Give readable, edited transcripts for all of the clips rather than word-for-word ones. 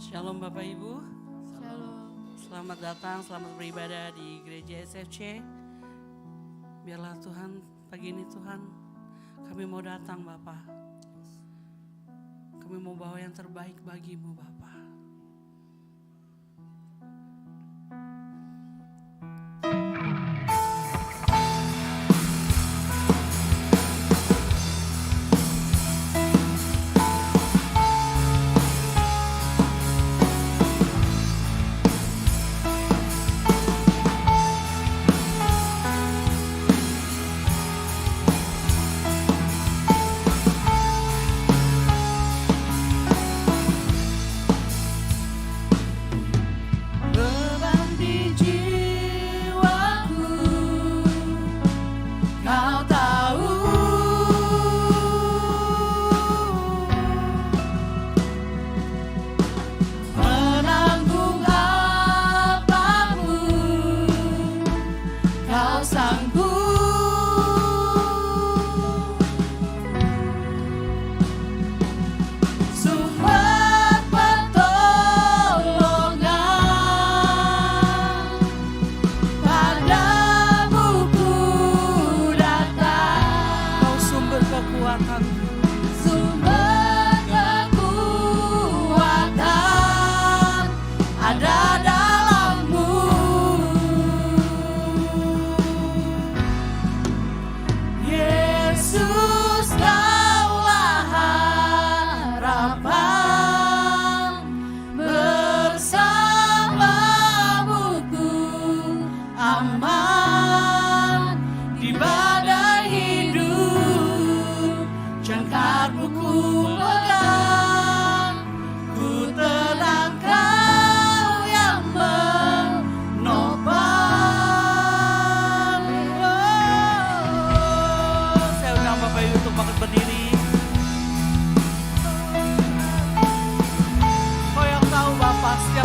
Shalom Bapak Ibu. Shalom. Selamat datang, selamat beribadah di gereja SFC. Biarlah Tuhan, pagi ini Tuhan, kami mau datang Bapak. Kami mau bawa yang terbaik bagimu Bapak.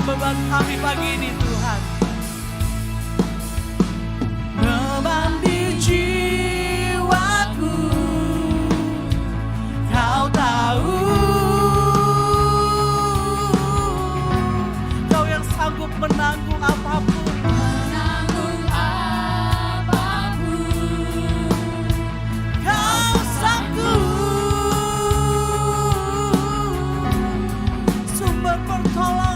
Beban kami pagi ini Tuhan, beban di jiwaku, Kau tahu, Kau yang sanggup menanggung apapun. Kau sanggup, sumber pertolongan.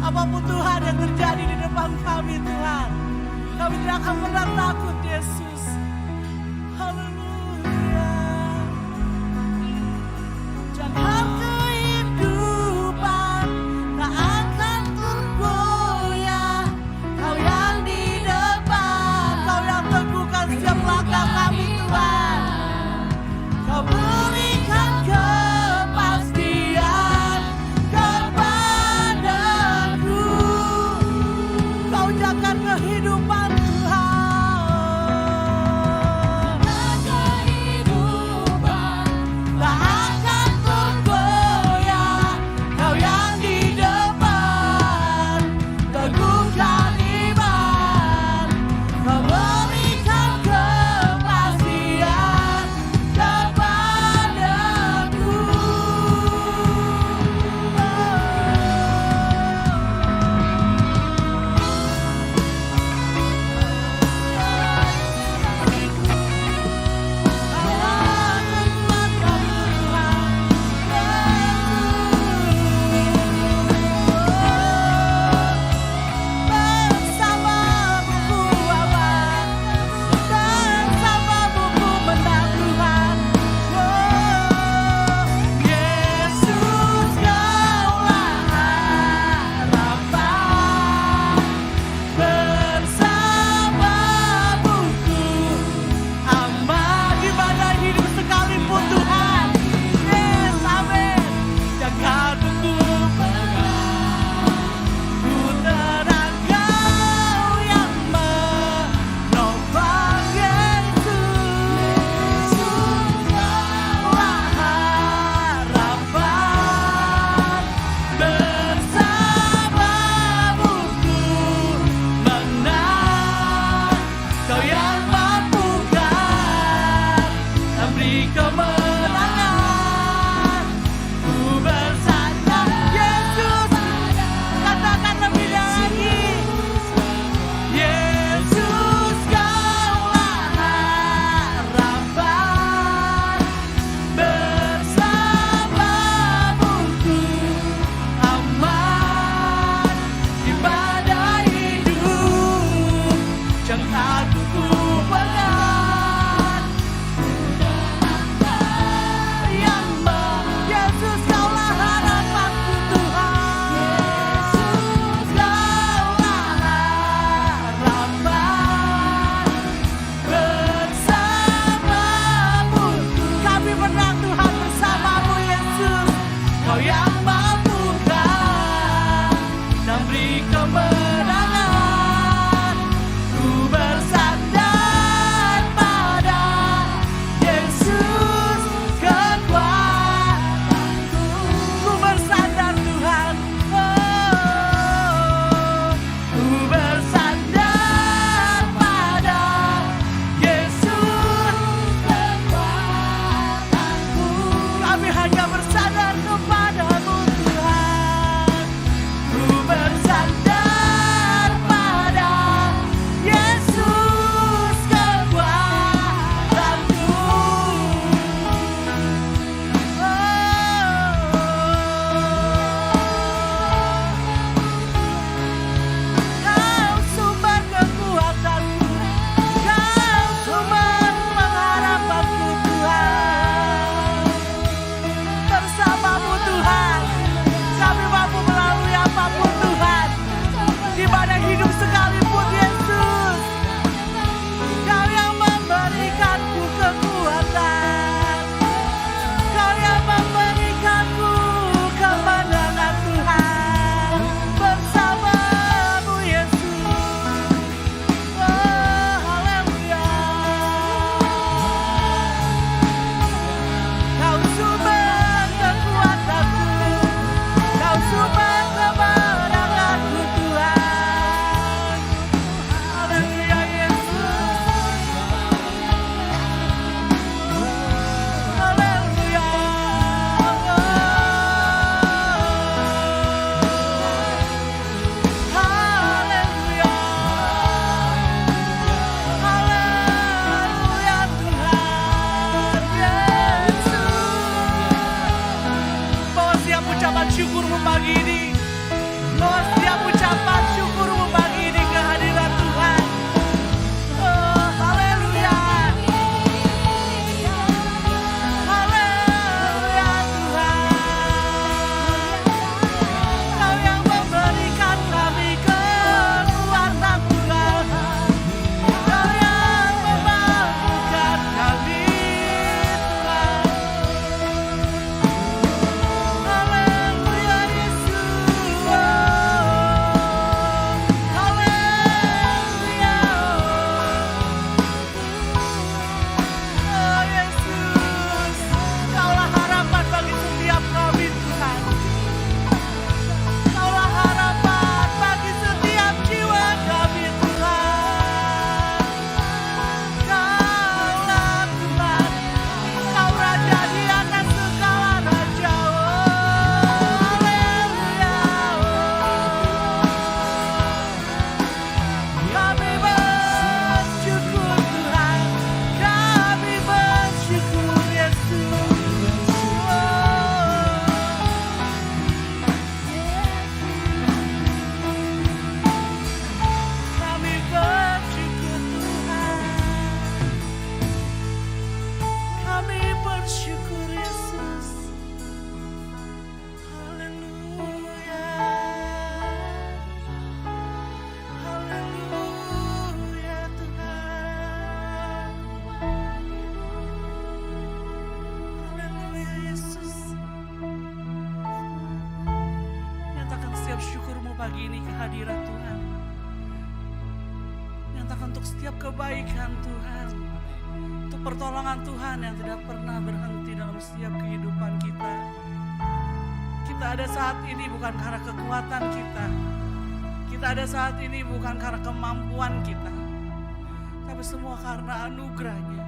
Apapun Tuhan yang terjadi di depan kami Tuhan, kami tidak akan pernah takut Yesus. Haleluya. Jangan kehidupan tak akan tergoyah. Kau yang di depan, Kau yang teguhkan setiap langkah kami Tuhan. Kau berikan kepastian kepadaku. Kau jaga kehidupan Tuhan. Kehidupan tak akan di badai hidup sekalipun Yesus. Kau yang memberikanku kekuatan, Kau yang memberikanku kemenangan Tuhan. Bersamamu Yesus. Oh haleluya. Kau sumber kekuatanku, Kau sumber kemenanganku Tuhan. Haleluya Yesus. Haleluya. Haleluya. Haleluya Tuhan Yesus. Bawa setiap ucapan syukurmu pagi ini. Bawa setiap ucapan syukurmu pagi ini ke hadirat Tuhan. Oh, haleluya. Haleluya Tuhan. Kau yang memberikan kami kekuatan Tuhan. Kau yang memampukan kami Tuhan. Haleluya Yesus. Haleluya. Oh Yesus, Kaulah harapan bagi setiap kami Tuhan. Kaulah harapan bagi setiap jiwa kami Tuhan. Kaulah Tuhan, Kau Raja di atas segala raja. Oh haleluya. Kami bersyukur Tuhan, kami bersyukur Yesus. Kami bersyukur Tuhan, kami bersyukur Yesus. Haleluya. Haleluya Tuhan. Haleluya Yesus. Nyatakan setiap syukurmu pagi ini ke hadirat Tuhan. Nyatakan untuk setiap kebaikan Tuhan, untuk pertolongan Tuhan yang tidak pernah berhenti dalam setiap kehidupan kita. Kita ada saat ini bukan karena kekuatan kita. Kita ada saat ini bukan karena kemampuan kita. Tapi semua karena anugerah-Nya.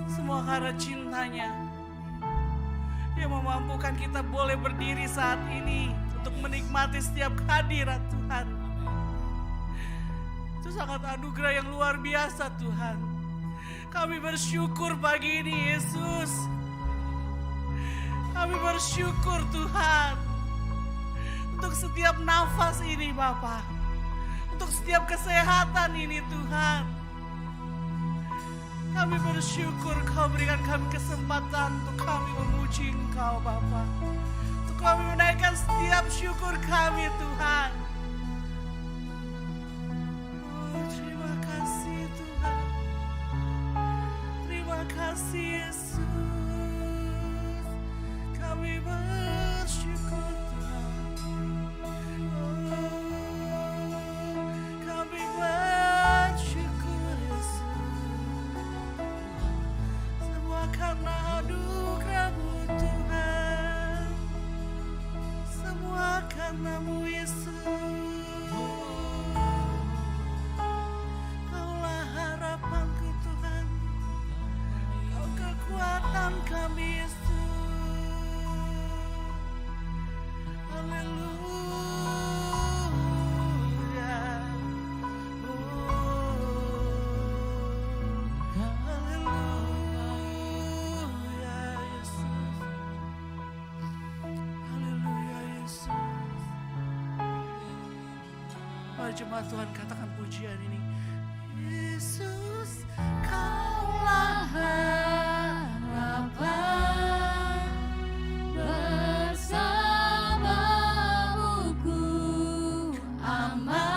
Semua karena cintanya. Yang memampukan kita boleh berdiri saat ini untuk menikmati setiap kehadirat Tuhan. Itu sangat anugerah yang luar biasa Tuhan. Kami bersyukur pagi ini Yesus. Kami bersyukur Tuhan. Untuk setiap nafas ini Bapa. Untuk setiap kesehatan ini Tuhan. Kami bersyukur Kau berikan kami kesempatan untuk kami memuji Engkau Bapa. Untuk kami menaikkan setiap syukur kami Tuhan. Oh terima kasih Tuhan. Terima kasih Yesus. Kami bersyukur Tuhan. Oh, kami bersyukur Yesus. Semua karena anugerah-Mu Tuhan. Semua karena-Mu Yesus. Kaulah harapanku Tuhan. Kau kekuatan kami Yesus. Haleluya. Haleluya Yesus. Haleluya Yesus. Mari jemaat Tuhan katakan pujian ini. Yesus, Kaulah harapan bersamamu ku aman.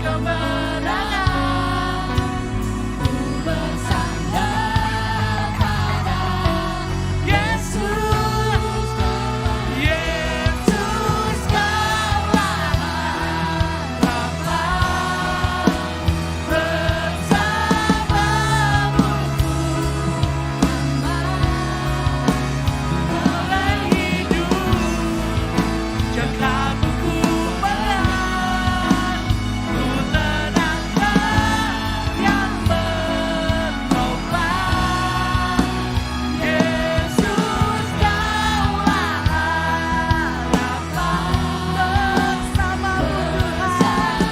kemenangan. Ku bersandar pada Yesus, Yesus Kaulah harapan bersamamu ku mulai hidup. Jangan ku berat, ku tenangkan yang menopang. Yesus Kaulah harapan bersamamu Tuhan.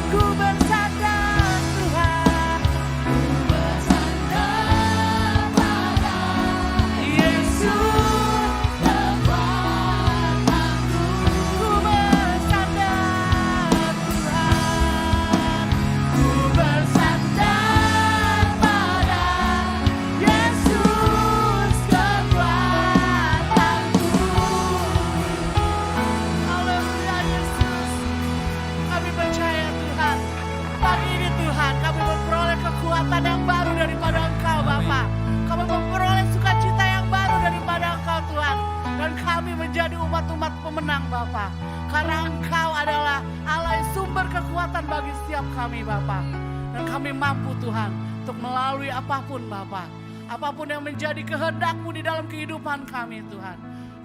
Ku bersandar Tuhan, ku bersandar pada Yesus kekuatanku. Ku bersandar Tuhan, ku bersandar pada Yesus kekuatanku. Haleluya Yesus. Kami percaya Tuhan, pagi ini Tuhan kami memperoleh kekuatan yang baru daripada Engkau Bapa. Kami memperoleh sukacita yang baru daripada Engkau Tuhan. Dan kami menjadi umat-umat pemenang Bapa. Karena Engkau adalah Allah yang sumber kekuatan bagi setiap kami Bapa. Dan kami mampu Tuhan untuk melalui apapun Bapa. Apapun yang menjadi kehendak-Mu di dalam kehidupan kami Tuhan.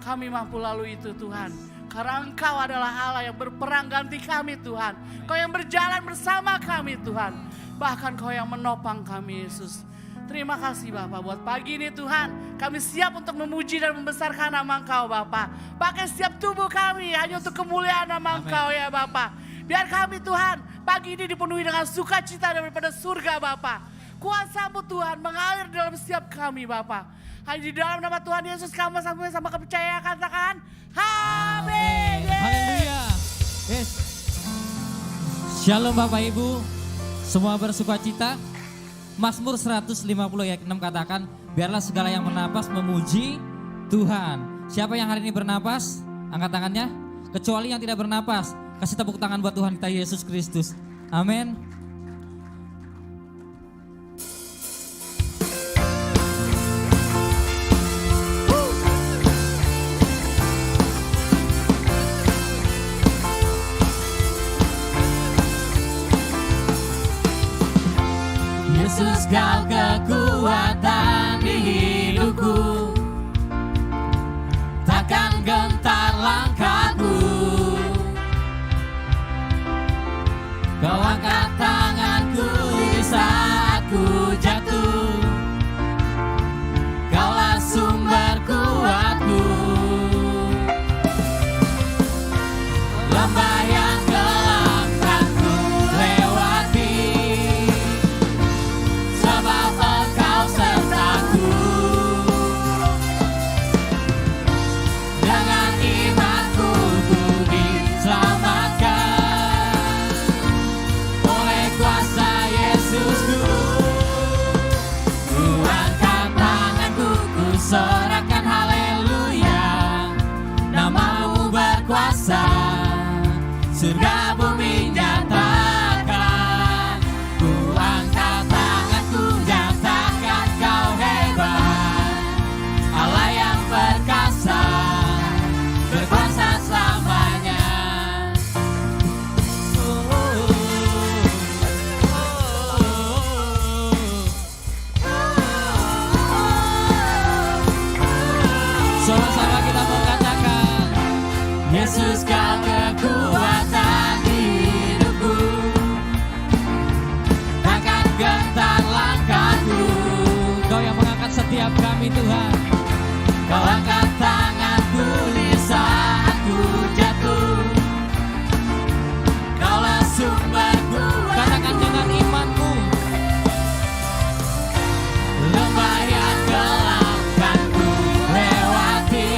Kami mampu lalui itu Tuhan. Karena Engkau adalah Allah yang berperang ganti kami Tuhan. Kau yang berjalan bersama kami Tuhan. Bahkan Kau yang menopang kami Yesus. Terima kasih Bapak buat pagi ini Tuhan. Kami siap untuk memuji dan membesarkan nama Engkau Bapak. Pakai setiap tubuh kami hanya untuk kemuliaan nama Engkau ya Bapak. Biar kami Tuhan pagi ini dipenuhi dengan sukacita daripada surga Bapak. Kuasa-Mu Tuhan mengalir dalam setiap kami Bapak. Hanya di dalam nama Tuhan Yesus kami sama kepercayaan katakan amin. Haleluya. Yes. Shalom Bapak Ibu. Semua bersukacita. Mazmur 150 ayat 6 katakan, biarlah segala yang bernapas memuji Tuhan. Siapa yang hari ini bernapas? Angkat tangannya. Kecuali yang tidak bernapas, kasih tepuk tangan buat Tuhan kita Yesus Kristus. Amin. Yesus Kau kekuatan di hidupku, takkan gentar langkahku. Kau angkat tanganku di saat ku jatuh, Kaulah sumber kuatku. Lembah yang gelap kan ku lewati, sebab Engkau sertaku. Dengan imanku ku diselamatkan oleh kuasa Yesusku. Ku angkat tanganku, ku sorakan haleluya, Nama-Mu berkuasa, surga bumi nyatakan. Ku angkat tanganku, nyatakan Kau hebat, Allah yang perkasa, berkuasa selamanya. Sama-sama kita mengatakan, Yesus Kau kekuatan di hidupku, takkan gentar langkahku. Kau yang mengangkat setiap kami Tuhan. Kau angkat tanganku di saat ku jatuh, Kaulah sumber kuatku. Katakan dengan imanmu. Lembah yang gelap kan ku lewati,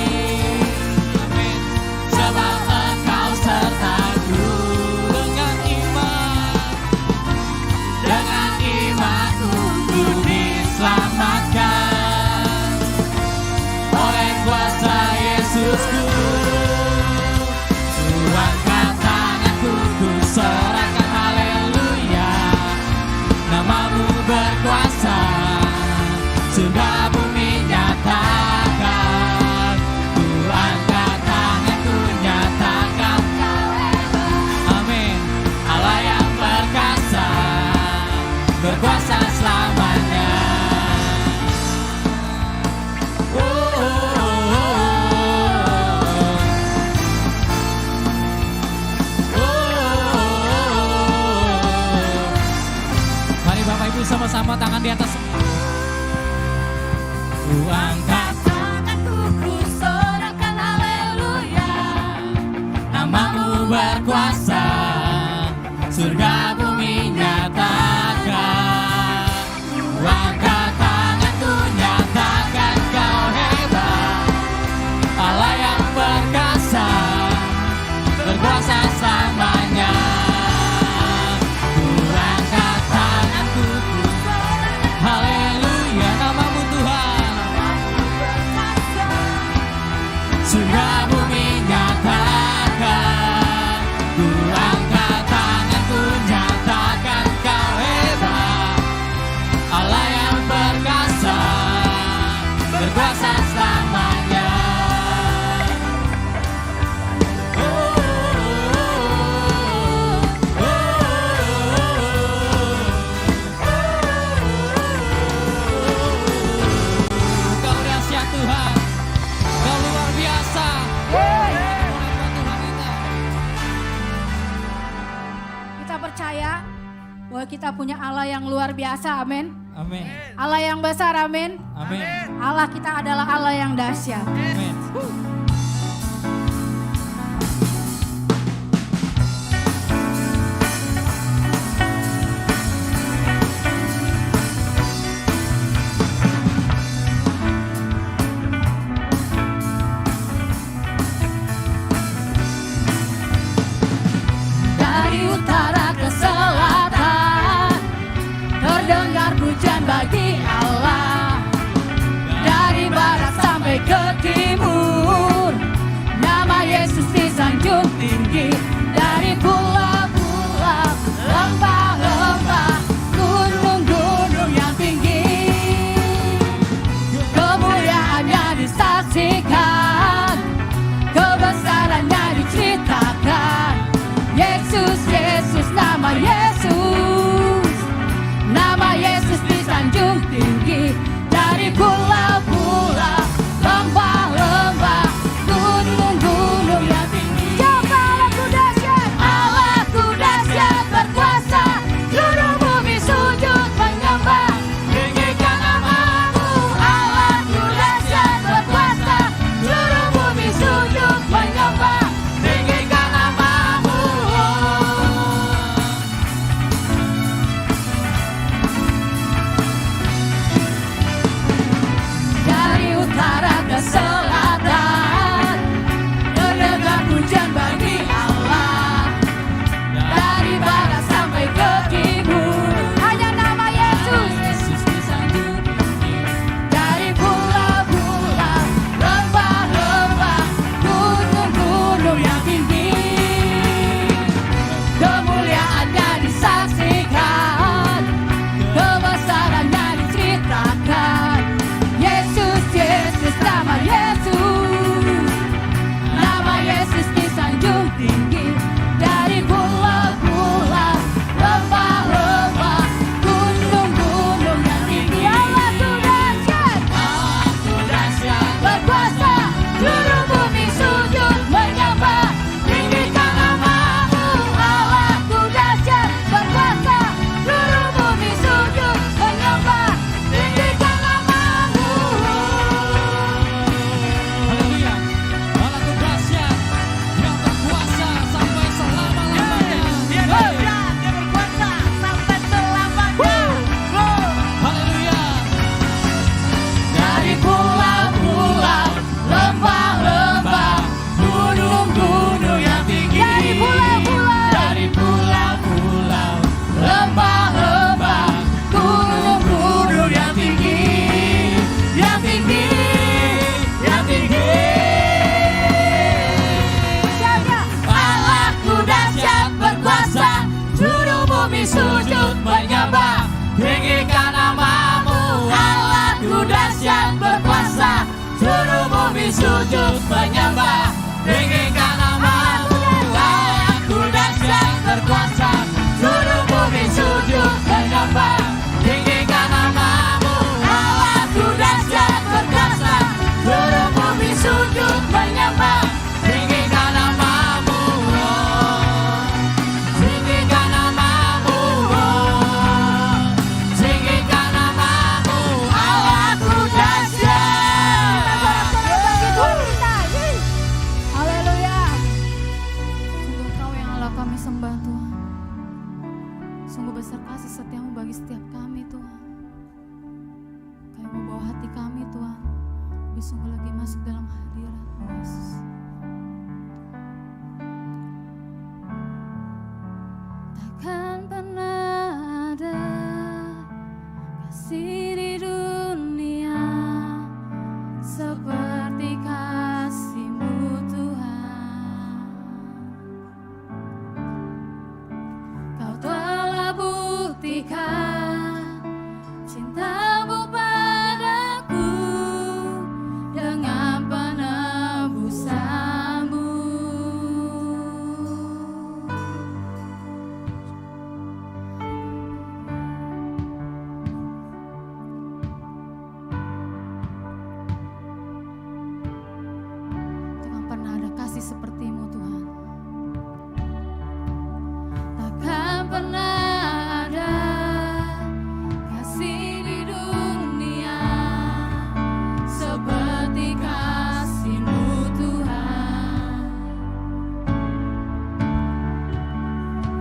di atas. Ku angkat Tanganku ku sorakan haleluya. namamu berkuasa, surga bumi nyatakan. Ku angkat tanganku nyatakan kau hebat, Allah yang perkasa, berkuasa selamanya. Ku angkat tanganku, haleluya namamu Tuhan, surga bumi nyatakan. Ku angkat tanganku nyatakan kau hebat, Allah yang perkasa, berkuasa selamanya. Kau dahsyat Tuhan, kau luar biasa. Tuhan kita. Kita percaya bahwa kita punya Allah yang luar biasa, amin. Amin. Allah yang besar, amin. Amin. Allah kita adalah Allah yang dahsyat. Amin. Dari utara ke selatan terdengar pujian bagi Allah. Dari barat sampai ke timur nama Yesus disanjung tinggi. Dari pulau-pulau, lembah-lembah, gunung-gunung yang tinggi, kemuliaannya disaksikan, kebesarannya diceritakan. Yesus, Yesus, nama Yesus, nama Yesus disanjung tinggi. Dari pulau-pulau, lembah-lembah, gunung-gunung yang tinggi. Siapa Allahku dahsyat? Allahku dahsyat berkuasa, seluruh bumi sujud menyembah. Tinggikan namamu, Allahku dahsyat berkuasa, seluruh bumi sujud menyembah. Tinggikan namamu. Dari utara ke selatan terdengar pujian bagi Allah. Dari barat sampai ke timur hanya nama Yesus. Yesus disanjung tinggi. Dari pulau-pulau, lembah-lembah, gunung-gunung yang tinggi, kemuliaannya disaksikan, kebesarannya diceritakan. Yesus, Yesus, nama Yesus, nama Yesus disanjung tinggi. Dari pulau-pulau, lembah-lembah, gunung-gunung yang tinggi. Allahku dahsyat, Allahku dahsyat berkuasa, seluruh bumi sujud menyembah. Tinggikan namamu, Allahku dahsyat berkuasa, seluruh bumi sujud menyembah. Tinggikan namamu. Haleluya. Allahku dahsyat, yang berkuasa sampai selama-lamanya. Dia dahsyat, dia berkuasa sampai selamanya. Haleluya. Dari pulau-pulau, lembah-lembah, gunung-gunung yang tinggi. Dari pulau-pulau, Dari pulau-pulau, lembah-lembah, gunung-gunung yang tinggi, yang tinggi, yang tinggi. Allahku dahsyat berkuasa, seluruh bumi sujud menyembah. tinggikan namamu. Allahku dahsyat berkuasa, seluruh bumi sujud menyembah. Tinggikan namamu. Allahku dahsyat berkuasa, seluruh bumi sujud menyembah. Tinggikan namamu. Allahku dahsyat berkuasa, seluruh bumi sujud menyembah. Tinggikan namamu. Tinggikan namamu. Tinggikan namamu. sembah Tuhan. Sungguh besar kasih setiamu bagi setiap kami Tuhan. Kami mau bawa hati kami Tuhan, lebih sungguh lagi masuk dalam hadirat-Mu Yesus. Takkan pernah ada kasih di dunia seperti kasih-Mu Tuhan. Kau telah buktikan cinta-Mu padaku dengan penebusan-Mu. Takkan pernah ada kasih seperti-Mu Tuhan. Takkan pernah ada kasih di dunia seperti kasih-Mu Tuhan.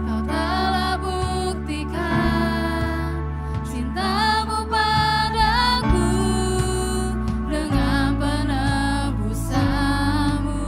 Kau telah buktikan cinta-Mu padaku dengan penebusan-Mu.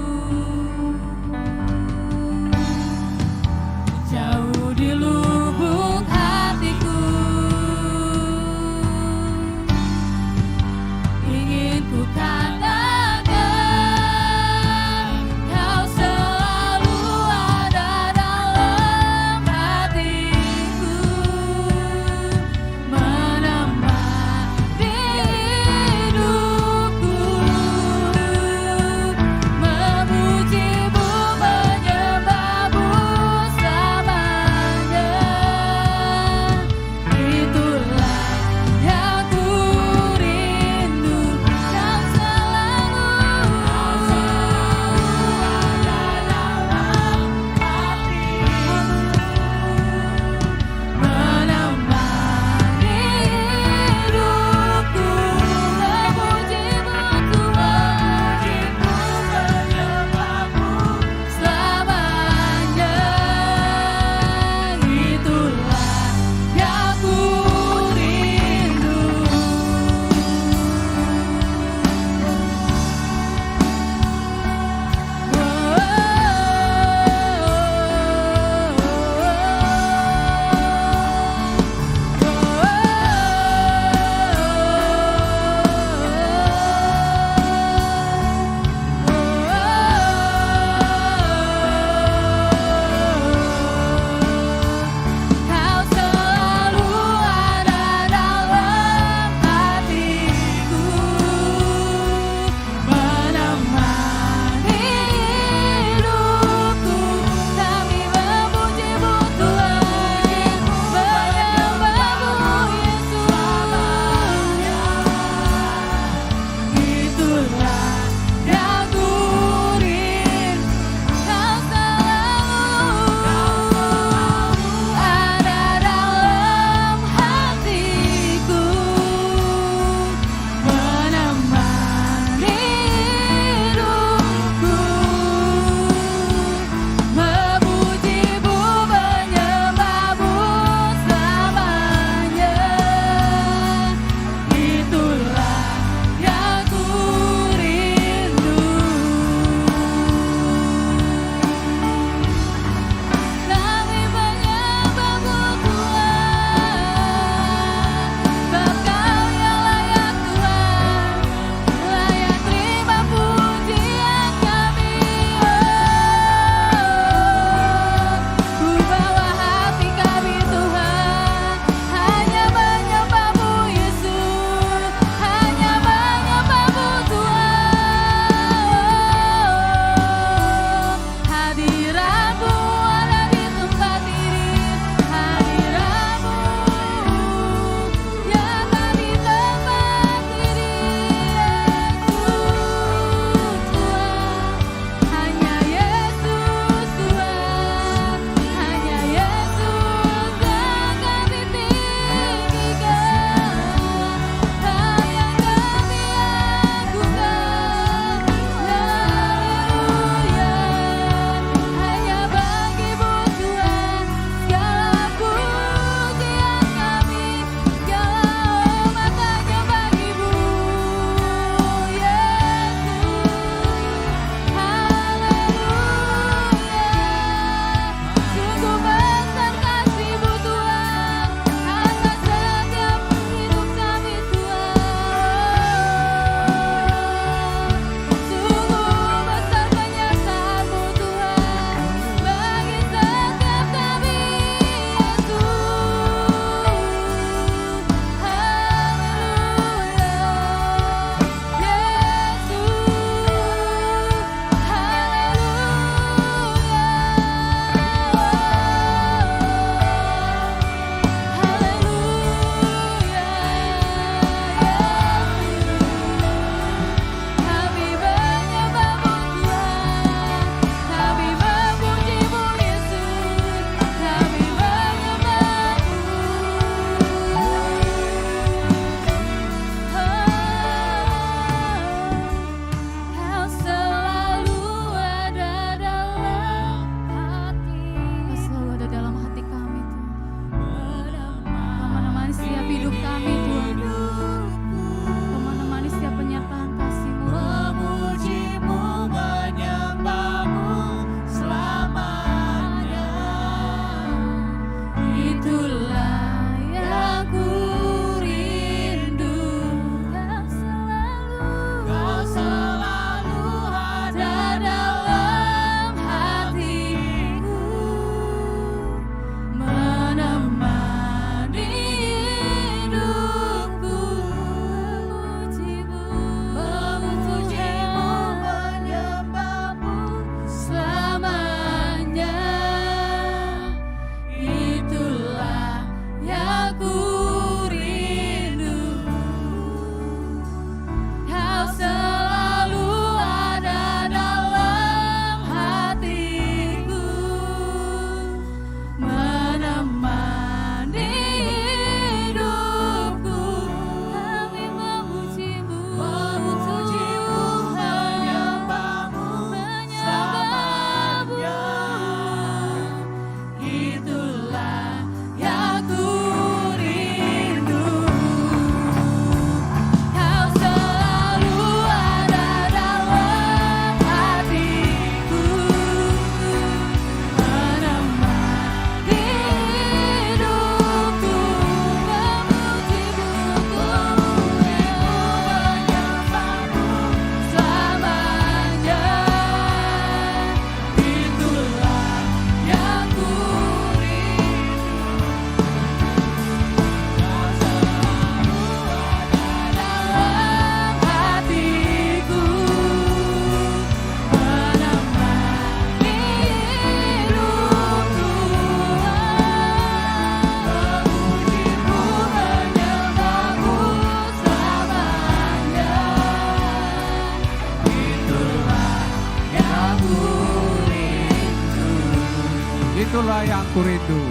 itulah yang kurindu.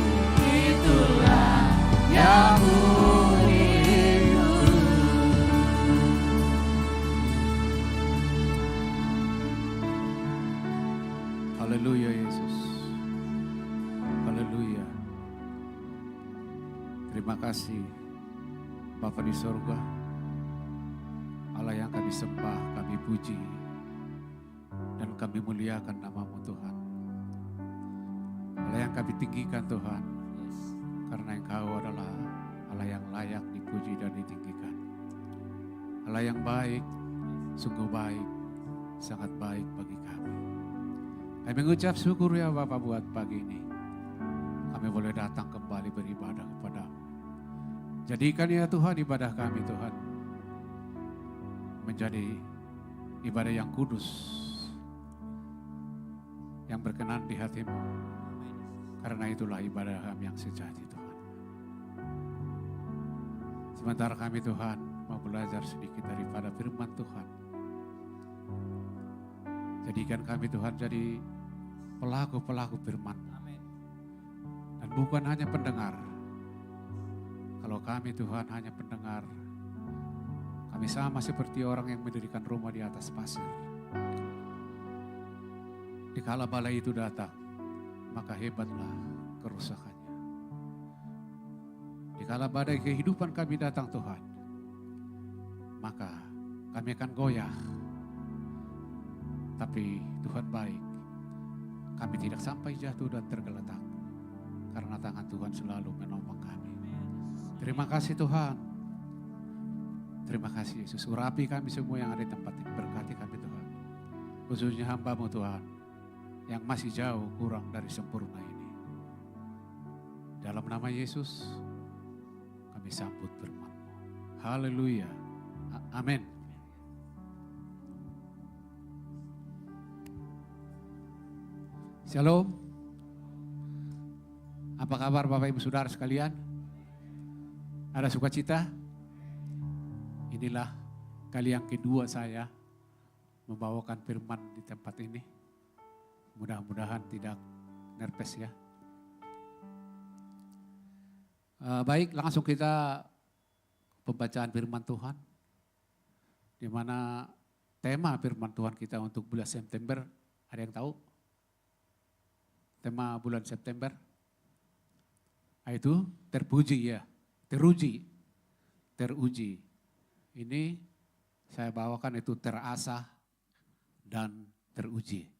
Itulah yang kurindu. Haleluya Yesus. Haleluya. Terima kasih Bapa di sorga. Allah yang kami sembah, kami puji, dan kami muliakan nama-Mu Tuhan. Allah yang kami tinggikan Tuhan, karena Engkau adalah Allah yang layak dipuji dan ditinggikan. Allah yang baik, sungguh baik, sangat baik bagi kami. Kami mengucap syukur ya Bapak buat pagi ini. Kami boleh datang kembali beribadah kepada-Mu. Jadikan ya Tuhan ibadah kami Tuhan menjadi ibadah yang kudus, yang berkenan di hati-Mu. Karena itulah ibadah kami yang sejati Tuhan. Sementara kami Tuhan mau belajar sedikit daripada firman Tuhan. Jadikan kami Tuhan jadi pelaku-pelaku firman. Dan bukan hanya pendengar. Kalau kami Tuhan hanya pendengar, kami sama seperti orang yang mendirikan rumah di atas pasir. Dikala balai itu datang, maka hebatlah kerusakannya. Dikala badai kehidupan kami datang Tuhan, maka kami akan goyah. Tapi Tuhan baik, kami tidak sampai jatuh dan tergeletak, karena tangan Tuhan selalu menolong kami. Terima kasih Tuhan. Terima kasih Yesus. Urapi kami semua yang ada di tempat ini. Berkati kami Tuhan. Khususnya hamba-Mu Tuhan, yang masih jauh kurang dari sempurna ini. Dalam nama Yesus, kami sambut firman-Mu. Haleluya. Amin. Shalom. Apa kabar Bapak Ibu Saudara sekalian? Ada sukacita? Inilah kali yang kedua saya membawakan firman di tempat ini. Mudah-mudahan tidak nervous ya. Baik, langsung kita pembacaan firman Tuhan. Di mana tema firman Tuhan kita untuk bulan September, ada yang tahu? Tema bulan September? Itu terpuji ya, teruji. Ini saya bawakan itu terasah dan teruji.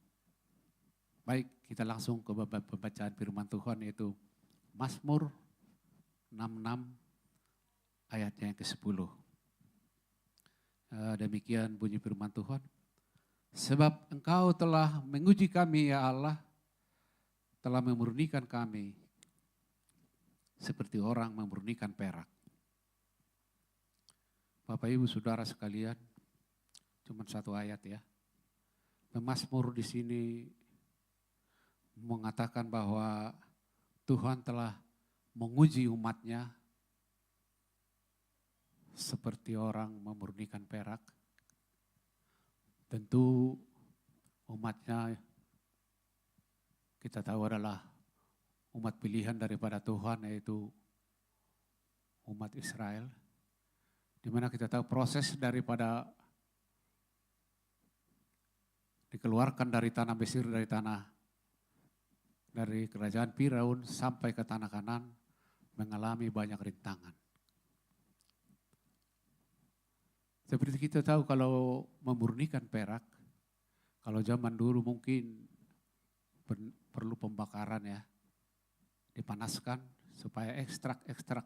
Baik, kita langsung ke pembacaan firman Tuhan yaitu Mazmur 66 ayatnya yang ke-10. Demikian bunyi firman Tuhan. Sebab Engkau telah menguji kami ya Allah, telah memurnikan kami seperti orang memurnikan perak. Bapak Ibu Saudara sekalian, cuma satu ayat ya. Pemazmur di sini mengatakan bahwa Tuhan telah menguji umatnya seperti orang memurnikan perak. Tentu umatnya kita tahu adalah umat pilihan daripada Tuhan, yaitu umat Israel. Di mana kita tahu proses daripada dikeluarkan dari tanah Mesir, dari kerajaan Firaun sampai ke tanah Kanaan mengalami banyak rintangan. Seperti kita tahu kalau memurnikan perak, kalau zaman dulu mungkin perlu pembakaran ya, dipanaskan supaya ekstrak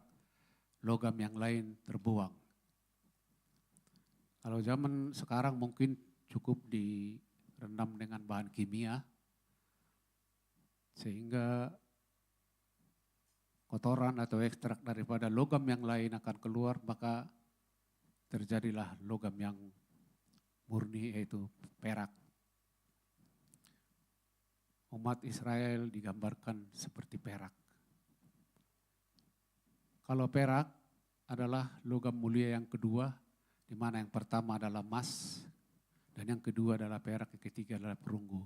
logam yang lain terbuang. Kalau zaman sekarang mungkin cukup direndam dengan bahan kimia, sehingga kotoran atau ekstrak daripada logam yang lain akan keluar, maka terjadilah logam yang murni yaitu perak. Umat Israel digambarkan seperti perak. Kalau perak adalah logam mulia yang kedua, di mana yang pertama adalah emas, dan yang kedua adalah perak, yang ketiga adalah perunggu.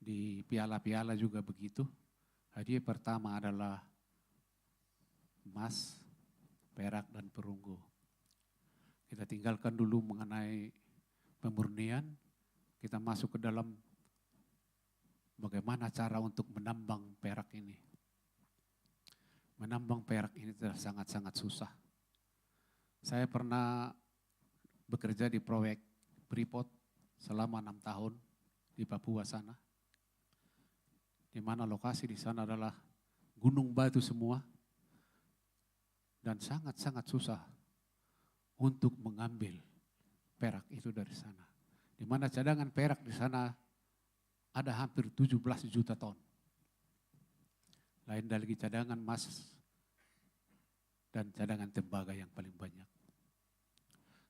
Di piala-piala juga begitu, Hadiah pertama adalah emas, perak, dan perunggu. Kita tinggalkan dulu mengenai pemurnian, kita masuk ke dalam bagaimana cara untuk menambang perak ini. Menambang perak ini sangat-sangat susah. Saya pernah bekerja di proyek Freeport selama 6 tahun di Papua sana. Di mana lokasi di sana adalah gunung batu semua. Dan sangat-sangat susah untuk mengambil perak itu dari sana. Di mana cadangan perak di sana ada hampir 17 juta ton. Lain lagi cadangan emas dan cadangan tembaga yang paling banyak.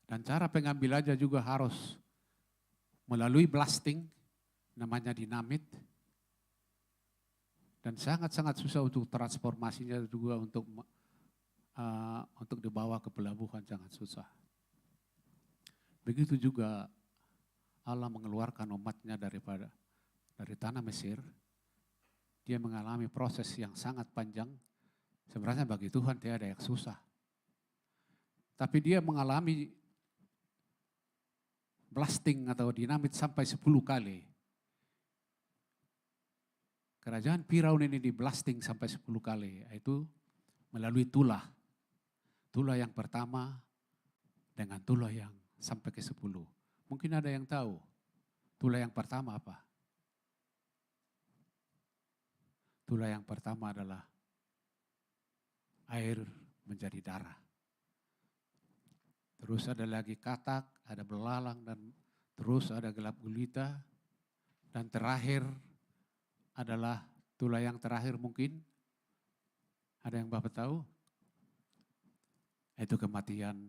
Dan cara pengambilannya juga harus melalui blasting, namanya dinamit. Dan sangat-sangat susah untuk transformasinya juga untuk dibawa ke pelabuhan, sangat susah. Begitu juga Allah mengeluarkan umatnya dari tanah Mesir. Dia mengalami proses yang sangat panjang. Sebenarnya bagi Tuhan tiada yang susah. Tapi dia mengalami blasting atau dinamit sampai 10 kali. Kerajaan Firaun ini di blasting sampai 10 kali, yaitu melalui tulah. Tulah yang pertama dengan tulah yang sampai ke 10. Mungkin ada yang tahu tulah yang pertama apa? Tulah yang pertama adalah air menjadi darah. Terus ada lagi katak, ada belalang, dan terus ada gelap gulita. Dan terakhir adalah tulah yang terakhir mungkin. Ada yang Bapak tahu? Itu kematian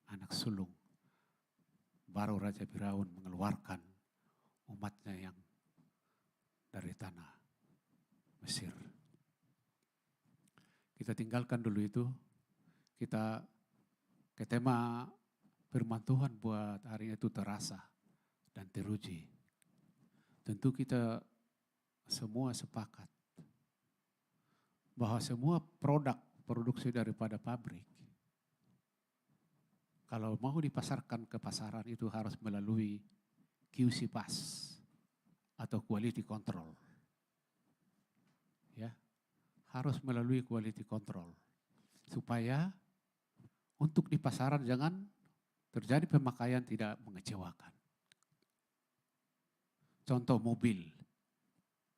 anak sulung. Baru Raja Firaun mengeluarkan umatnya yang dari tanah Mesir. Kita tinggalkan dulu itu. Kita ke tema firman Tuhan buat hari itu terasa dan teruji. Tentu kita semua sepakat bahwa semua produksi daripada pabrik, kalau mau dipasarkan ke pasaran itu harus melalui QC pass atau quality control. Ya, harus melalui quality control supaya untuk di pasaran jangan terjadi pemakaian tidak mengecewakan. Contoh mobil,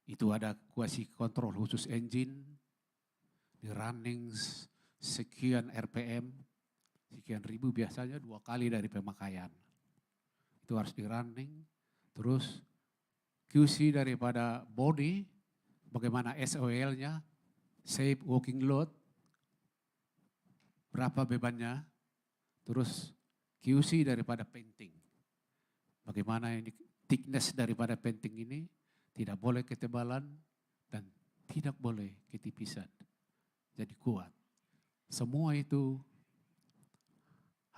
itu ada quality control khusus engine, di running sekian RPM, sekian ribu biasanya 2 kali dari pemakaian. Itu harus di running, terus QC daripada body, bagaimana SOL-nya, safe working load, berapa bebannya, terus QC daripada painting. Bagaimana ini thickness daripada painting ini, tidak boleh ketebalan dan tidak boleh ketipisan. Jadi kuat. Semua itu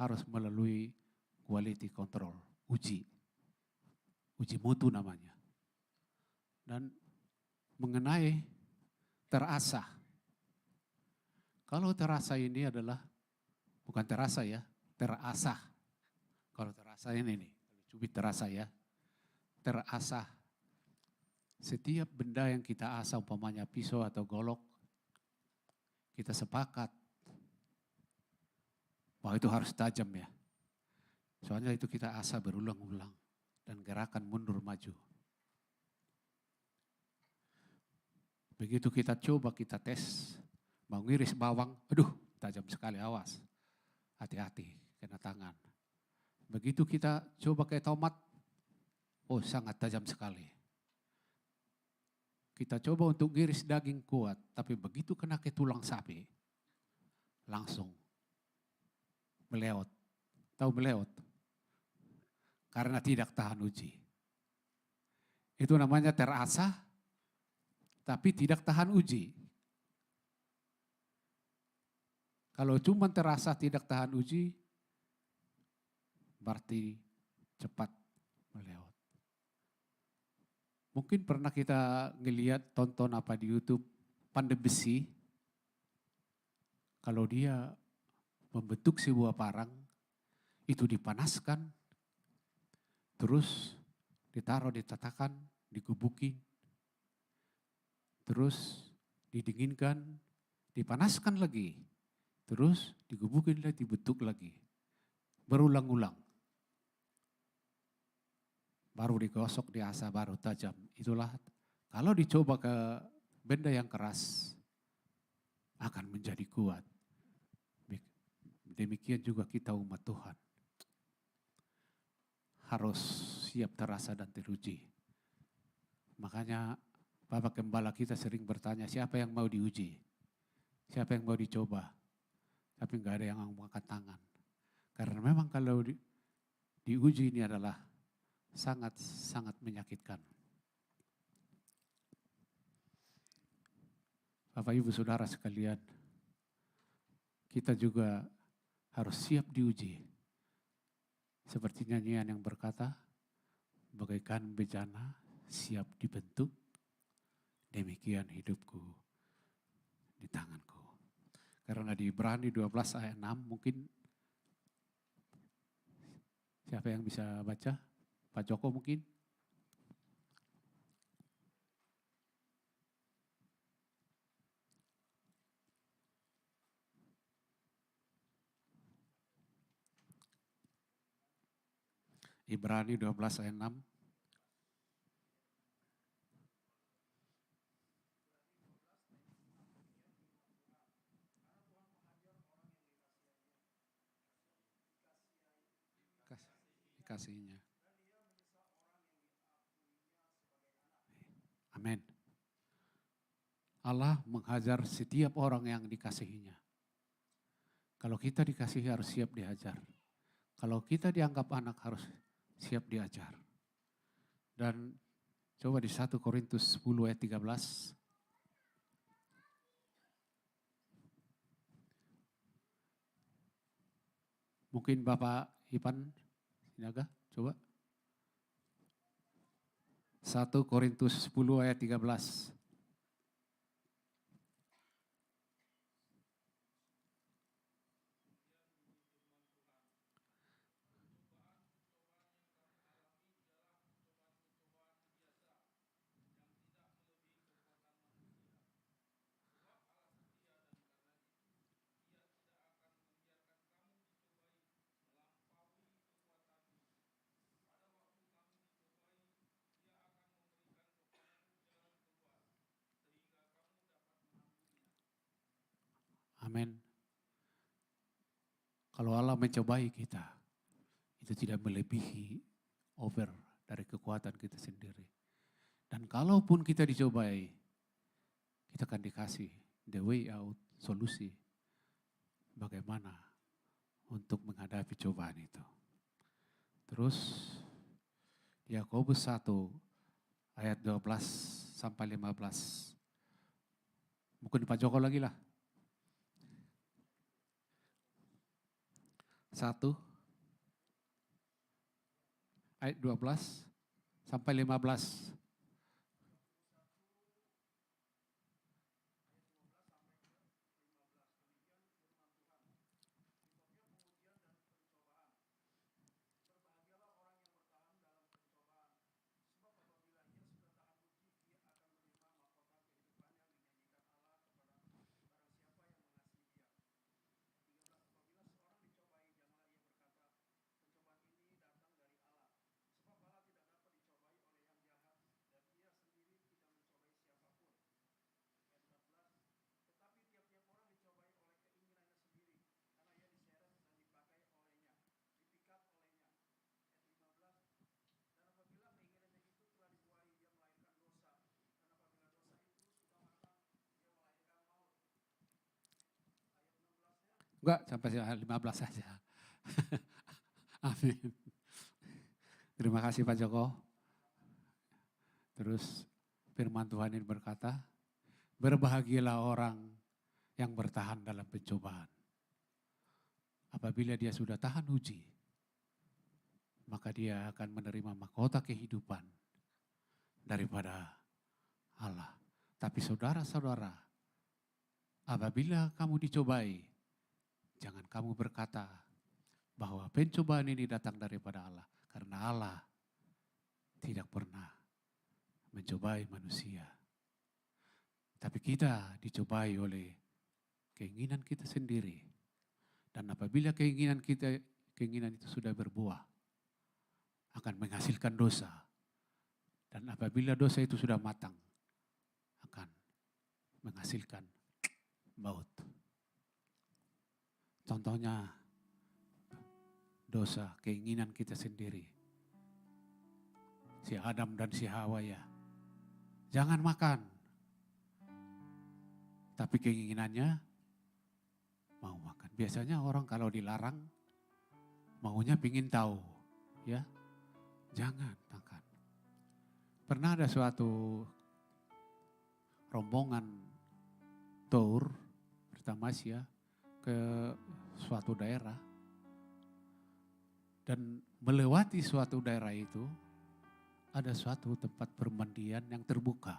harus melalui quality control, uji mutu namanya. Dan mengenai terasa. Kalau terasa ini adalah, bukan terasa ya, terasah. Kalau terasa ini nih, cubit terasa ya. Terasah. Setiap benda yang kita asah, umpamanya pisau atau golok, kita sepakat bahwa itu harus tajam ya. Soalnya itu kita asah berulang-ulang dan gerakan mundur maju. Begitu kita coba, kita tes, mau ngiris bawang, aduh tajam sekali, awas. Hati-hati, kena tangan. Begitu kita coba ke tomat, oh sangat tajam sekali. Kita coba untuk ngiris daging kuat, tapi begitu kena ke tulang sapi, langsung meleot. Tahu meleot? Karena tidak tahan uji. Itu namanya terasah, tapi tidak tahan uji. Kalau cuma terasa tidak tahan uji, berarti cepat meleot. Mungkin pernah kita ngelihat tonton apa di YouTube, pandai besi. Kalau dia membentuk sebuah parang, itu dipanaskan, terus ditaruh di tatakan, digubukin, terus didinginkan, dipanaskan lagi, terus digubukin lagi, dibentuk lagi. Berulang-ulang. Baru digosok, diasah, baru tajam. Itulah kalau dicoba ke benda yang keras, akan menjadi kuat. Demikian juga kita umat Tuhan. Harus siap terasa dan teruji. Makanya Bapak Gembala kita sering bertanya, siapa yang mau diuji? Siapa yang mau dicoba? Tapi enggak ada yang mau angkat tangan. Karena memang kalau diuji ini adalah sangat menyakitkan. Bapak Ibu Saudara sekalian, kita juga harus siap diuji. Seperti nyanyian yang berkata, bagaikan bejana siap dibentuk, demikian hidupku di tanganku. Karena di Ibrani 12 ayat 6 mungkin siapa yang bisa baca? Pak Joko mungkin? Ibrani 12 ayat 6. Kasihnya. Amin. Allah menghajar setiap orang yang dikasihinya. Kalau kita dikasihi harus siap dihajar. Kalau kita dianggap anak harus siap diajar. Dan coba di 1 Korintus 10 ayat 13. Mungkin Bapak Ipan Sinaga, coba. 1 Korintus 10 ayat 13. Amin. Kalau Allah mencobai kita, itu tidak melebihi over dari kekuatan kita sendiri. Dan kalaupun kita dicobai, kita akan dikasih the way out, solusi. Bagaimana untuk menghadapi cobaan itu. Terus Yakobus 1 ayat 12 sampai 15. Mungkin Pak Joko lagi lah. 1 ayat 12 sampai 15. Enggak, sampai 15 saja. Amin. Terima kasih Pak Joko. Terus firman Tuhan ini berkata, berbahagialah orang yang bertahan dalam pencobaan. Apabila dia sudah tahan uji, maka dia akan menerima mahkota kehidupan daripada Allah. Tapi saudara-saudara, apabila kamu dicobai, jangan kamu berkata bahwa pencobaan ini datang daripada Allah. Karena Allah tidak pernah mencobai manusia. Tapi kita dicobai oleh keinginan kita sendiri. Dan apabila keinginan itu sudah berbuah, akan menghasilkan dosa. Dan apabila dosa itu sudah matang, akan menghasilkan maut. Contohnya dosa, keinginan kita sendiri. Si Adam dan si Hawa ya. Jangan makan. Tapi keinginannya mau makan. Biasanya orang kalau dilarang, maunya pingin tahu. Ya, jangan makan. Pernah ada suatu rombongan tour pertama ya ke suatu daerah. Dan melewati suatu daerah itu, ada suatu tempat permandian yang terbuka.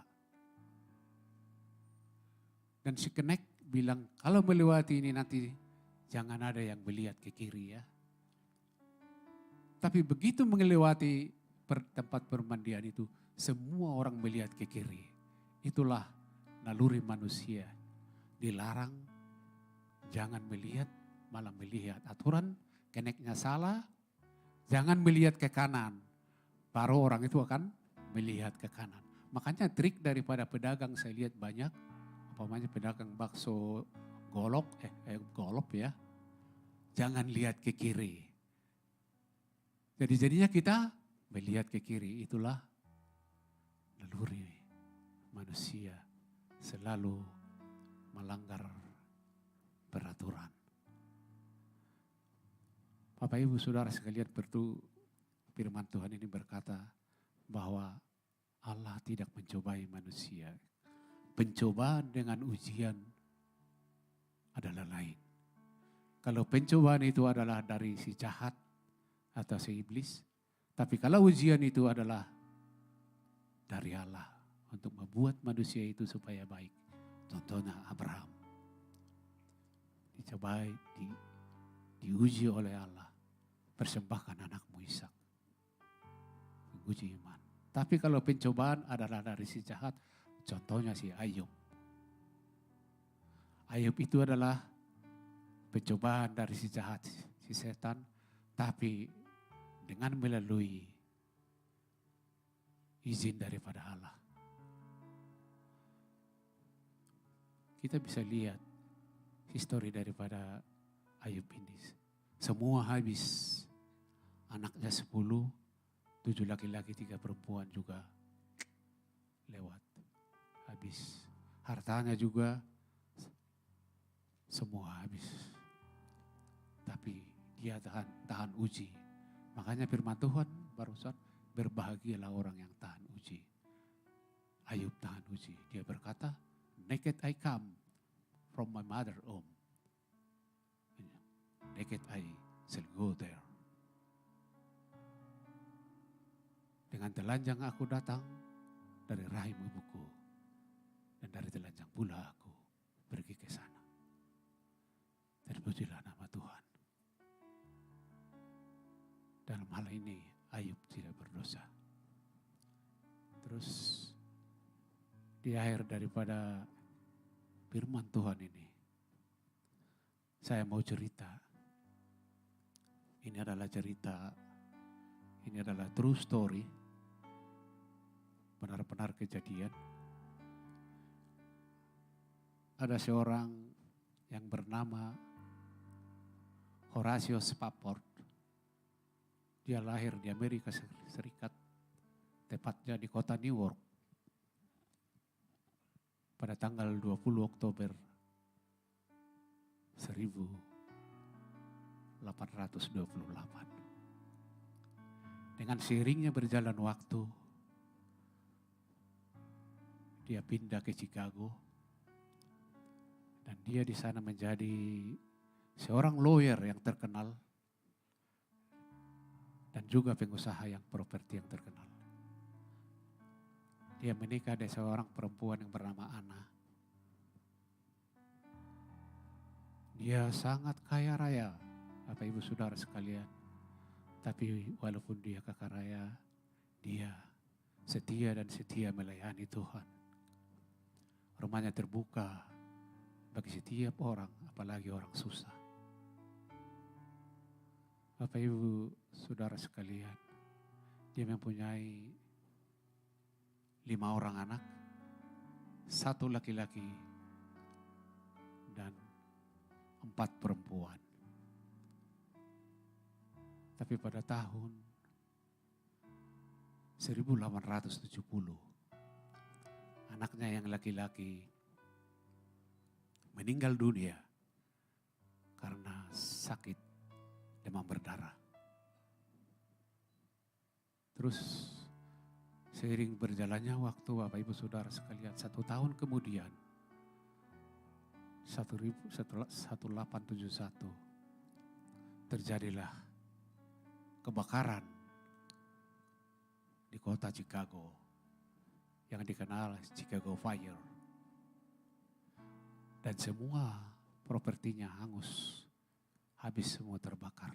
Dan si kenek bilang, kalau melewati ini nanti jangan ada yang melihat ke kiri ya. Tapi begitu melewati tempat permandian itu, semua orang melihat ke kiri. Itulah naluri manusia. Dilarang, jangan melihat, malah melihat. Aturan keneknya salah, jangan melihat ke kanan. Baru orang itu akan melihat ke kanan. Makanya trik daripada pedagang saya lihat banyak. Apalagi pedagang bakso golok ya. Jangan lihat ke kiri. Jadi jadinya kita melihat ke kiri. Itulah naluri manusia selalu melanggar peraturan. Bapak Ibu Saudara sekalian, firman Tuhan ini berkata bahwa Allah tidak mencobai manusia. Pencobaan dengan ujian adalah lain. Kalau pencobaan itu adalah dari si jahat atau si iblis, tapi kalau ujian itu adalah dari Allah untuk membuat manusia itu supaya baik. Contohnya Abraham. Dicobai, diuji oleh Allah. Persembahkan anakmu Ishak. Menguji iman. Tapi kalau pencobaan adalah dari si jahat, contohnya si Ayub. Ayub itu adalah pencobaan dari si jahat, si setan. Tapi dengan melalui izin daripada Allah. Kita bisa lihat histori daripada Ayub ini. Semua habis. Anaknya 10, 7 laki-laki, 3 perempuan juga lewat. Habis. Hartanya juga semua habis. Tapi dia tahan uji. Makanya firman Tuhan barusan, berbahagialah orang yang tahan uji. Ayub tahan uji. Dia berkata, naked I come from my mother home. Naked I shall go there. Dengan telanjang aku datang dari rahim ibuku. Dan dari telanjang pula aku pergi ke sana. Terpujilah nama Tuhan. Dalam hal ini Ayub tidak berdosa. Terus di akhir daripada firman Tuhan ini, saya mau cerita. Ini adalah cerita, ini adalah true story, benar-benar kejadian. Ada seorang yang bernama Horatio Spafford. Dia lahir di Amerika Serikat, tepatnya di kota New York, pada tanggal 20 Oktober 1828. Dengan seiringnya berjalan waktu, dia pindah ke Chicago, dan dia di sana menjadi seorang lawyer yang terkenal, dan juga pengusaha yang properti yang terkenal. Dia menikah dengan seorang perempuan yang bernama Ana. Dia sangat kaya raya, Bapak Ibu Saudara sekalian. Tapi walaupun dia kaya raya, dia setia dan setia melayani Tuhan. Rumahnya terbuka bagi setiap orang, apalagi orang susah. Bapak Ibu Saudara sekalian, dia mempunyai 5 orang anak, 1 laki-laki dan 4 perempuan. Tapi pada tahun 1870, anaknya yang laki-laki meninggal dunia karena sakit demam berdarah. Terus seiring berjalannya waktu, Bapak Ibu Saudara sekalian, 1 tahun kemudian 1871 terjadilah kebakaran di kota Chicago yang dikenal Chicago Fire. Dan semua propertinya hangus, habis semua terbakar.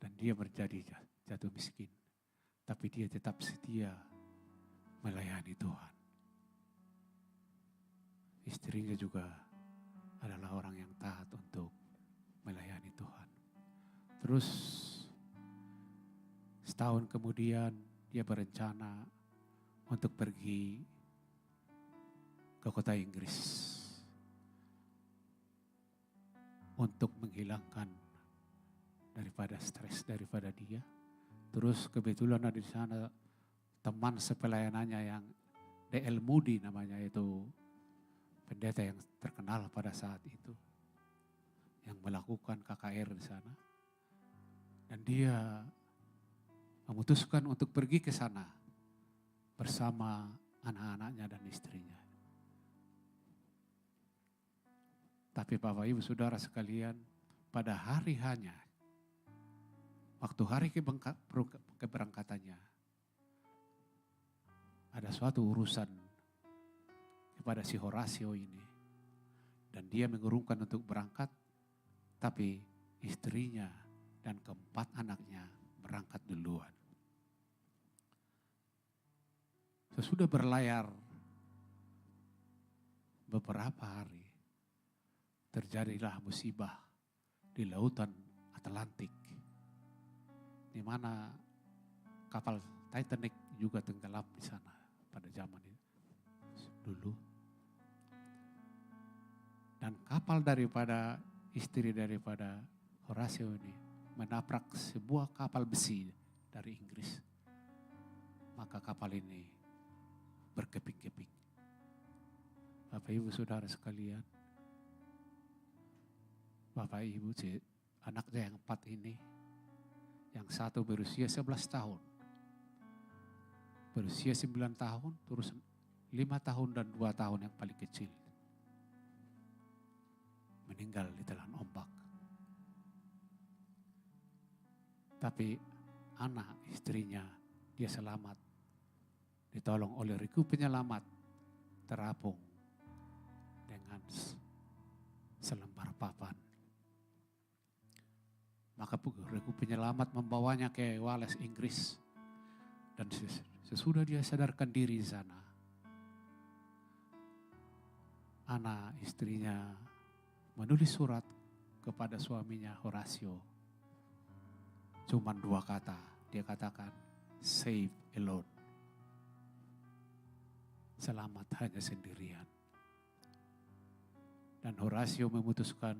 Dan dia menjadi jatuh miskin, tapi dia tetap setia melayani Tuhan. Istrinya juga adalah orang yang taat untuk melayani Tuhan. Terus setahun kemudian dia berencana untuk pergi ke kota Inggris untuk menghilangkan daripada stres daripada dia. Terus kebetulan ada di sana teman sepelayanannya yang D.L. Moody namanya, itu pendeta yang terkenal pada saat itu yang melakukan KKR di sana. Dan dia memutuskan untuk pergi ke sana bersama anak-anaknya dan istrinya. Tapi Bapak Ibu Saudara sekalian, pada hari hanya, waktu hari keberangkatannya, ada suatu urusan kepada si Horatio ini. Dan dia mengurungkan untuk berangkat, tapi istrinya dan keempat anaknya berangkat duluan. Sesudah berlayar beberapa hari, terjadilah musibah di lautan Atlantik, di mana kapal Titanic juga tenggelam di sana pada zaman itu dulu. Dan kapal daripada istri daripada Horatio ini menabrak sebuah kapal besi dari Inggris. Maka kapal ini berkeping-keping. Bapak Ibu Saudara sekalian, Bapak Ibu, anaknya yang 4 ini, yang satu berusia 11 tahun, berusia 9 tahun, terus 5 tahun dan 2 tahun yang paling kecil, meninggal di telan ombak. Tapi anak istrinya dia selamat, ditolong oleh regu penyelamat, terapung dengan selembar papan. Maka regu penyelamat membawanya ke Wales, Inggris. Dan sesudah dia sadarkan diri di sana, anak istrinya menulis surat kepada suaminya Horatio. Cuman 2 kata, dia katakan, "Save alone." Selamat hanya sendirian. Dan Horatio memutuskan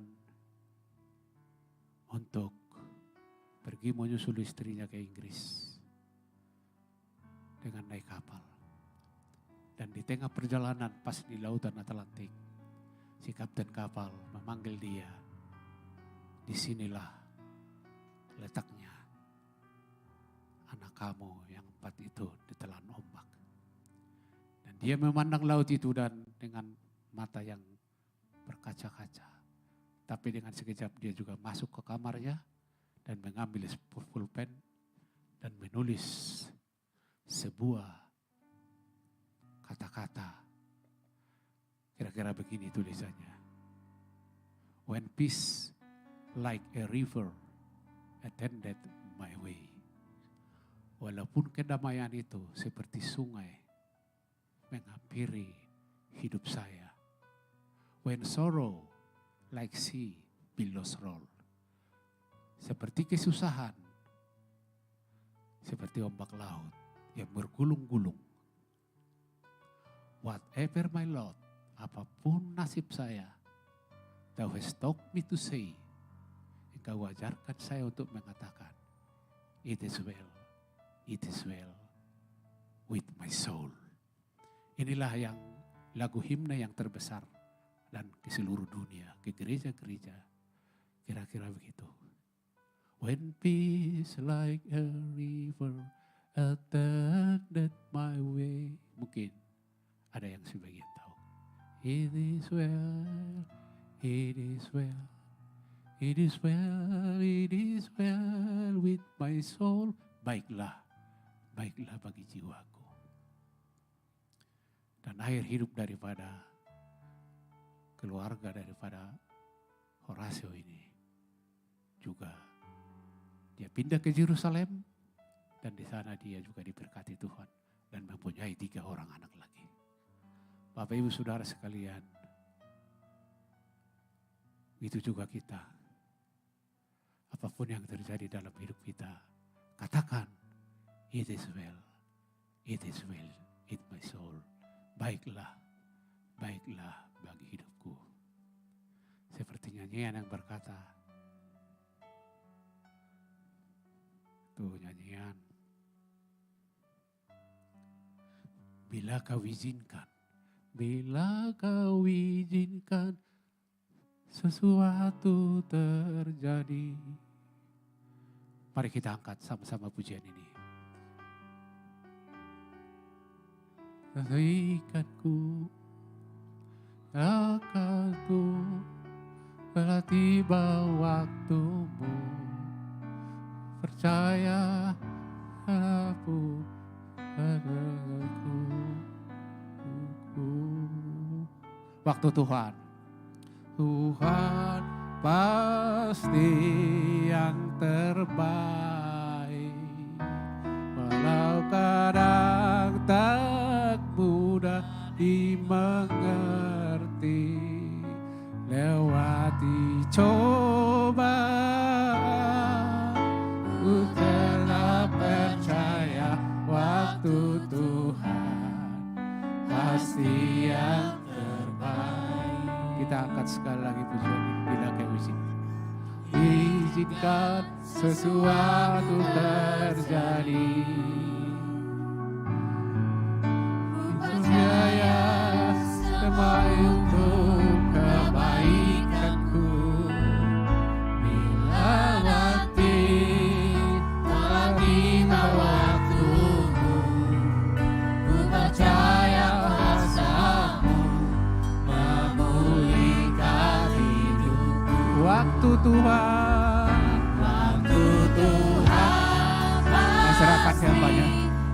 untuk pergi menyusul istrinya ke Inggris dengan naik kapal. Dan di tengah perjalanan pas di lautan Atlantik, si kapten kapal memanggil dia. Disinilah letaknya anak kamu yang 4 itu ditelan ombak. Dan dia memandang laut itu dan dengan mata yang berkaca-kaca. Tapi dengan sekejap dia juga masuk ke kamarnya dan mengambil pulpen dan menulis menulis sebuah kata-kata. Kira-kira begini tulisannya. When peace like a river attended my way. Walaupun kedamaian itu seperti sungai menghampiri hidup saya. When sorrow like sea billows roll. Seperti kesusahan, seperti ombak laut yang bergulung-gulung. Whatever my lot, apapun nasib saya, thou hast taught me to say, engkau ajarkan saya untuk mengatakan, it is well with my soul. Inilah yang lagu himne yang terbesar dan ke seluruh dunia, ke gereja-gereja, kira-kira begitu. When peace like a river attended my way. Mungkin ada yang sebagian tahu. It is well, it is well, it is well, it is well with my soul. Baiklah, baiklah bagi jiwaku. Dan akhir hidup daripada keluarga daripada Horatio ini juga dia pindah ke Yerusalem dan di sana dia juga diberkati Tuhan dan mempunyai 3 orang anak lagi. Bapak Ibu Saudara sekalian, itu juga kita. Apapun yang terjadi dalam hidup kita, katakan, it is well with my soul. Baiklah, baiklah bagi hidupku. Seperti nyanyian yang berkata, tuh nyanyian. Bila kau izinkan sesuatu terjadi. Mari kita angkat sama-sama pujian ini. Ikatku akanku telah tiba waktumu. Percaya aku padaku. Waktu Tuhan. Tuhan pasti yang terbaik. Walau kadang tak mudah dimengerti. Lewati cobaan, ku telah percaya waktu Tuhan pasti yang terbaik. Kita angkat sekali lagi pujian ini. Bila kau izinkan sesuatu terjadi. Percaya semua untuk kebaikanku. Bila waktu telah tiba waktumu, ku percaya kuasa-Mu memulihkan hidupku. Waktu Tuhan, masyarakat yang banyak.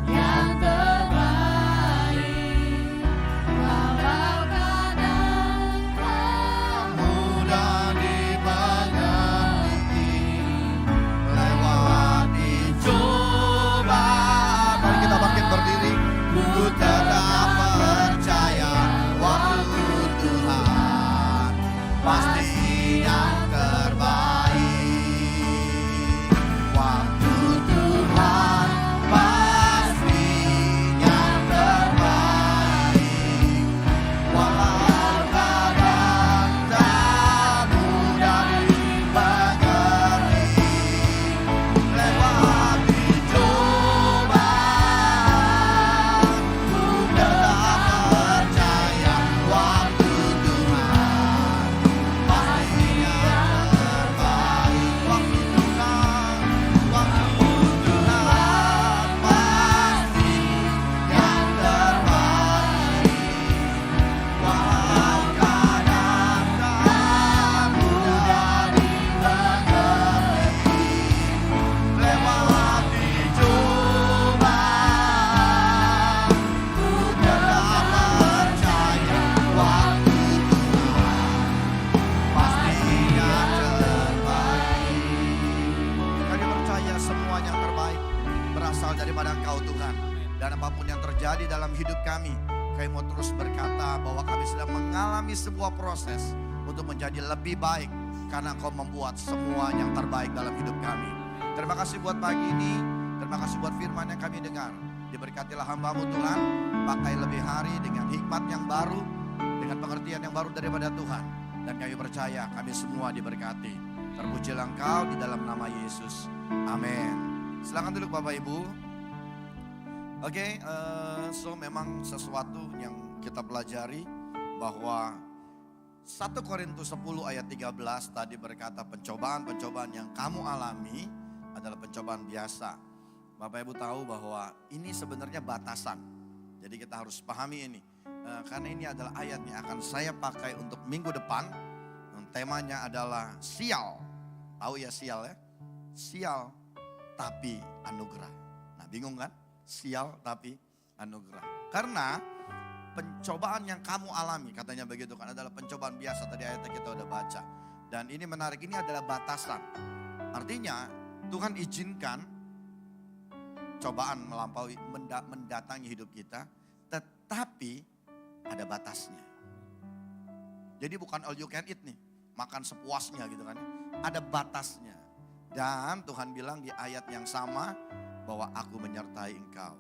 Yang terbaik, walau kadang tak mudah dimengerti. Lewati cobaan. Mari kita bangkit berdiri. Ku telah percaya waktu Tuhan pasti yang terbaik. berasal daripada Engkau Tuhan. Dan apapun yang terjadi dalam hidup kami mau terus berkata bahwa kami sedang mengalami sebuah proses untuk menjadi lebih baik. Karena Engkau membuat semua yang terbaik dalam hidup kami. Terima kasih buat pagi ini, terima kasih buat firman yang kami dengar. Diberkatilah hamba-Mu Tuhan, pakai lebih hari dengan hikmat yang baru, dengan pengertian yang baru daripada Tuhan. Dan kami percaya kami semua diberkati. Terpujilah Engkau di dalam nama Yesus. Amin. Silakan duduk Bapak Ibu. Oke, so memang sesuatu yang kita pelajari bahwa 1 Korintus 10 ayat 13 tadi berkata pencobaan-pencobaan yang kamu alami adalah pencobaan biasa. Bapak Ibu tahu bahwa ini sebenarnya batasan. Jadi kita harus pahami ini. Karena ini adalah ayat yang akan saya pakai untuk minggu depan. Temanya adalah sial. Tahu ya sial ya? Sial tapi anugerah. Nah bingung kan? Sial tapi anugerah. Karena pencobaan yang kamu alami katanya begitu kan adalah pencobaan biasa. Tadi ayatnya kita udah baca. Dan ini menarik, ini adalah batasan. Artinya Tuhan izinkan cobaan melampaui mendatangi hidup kita. Tetapi ada batasnya. Jadi bukan all you can eat nih. Makan sepuasnya gitu kan. Ada batasnya. Dan Tuhan bilang di ayat yang sama bahwa aku menyertai engkau.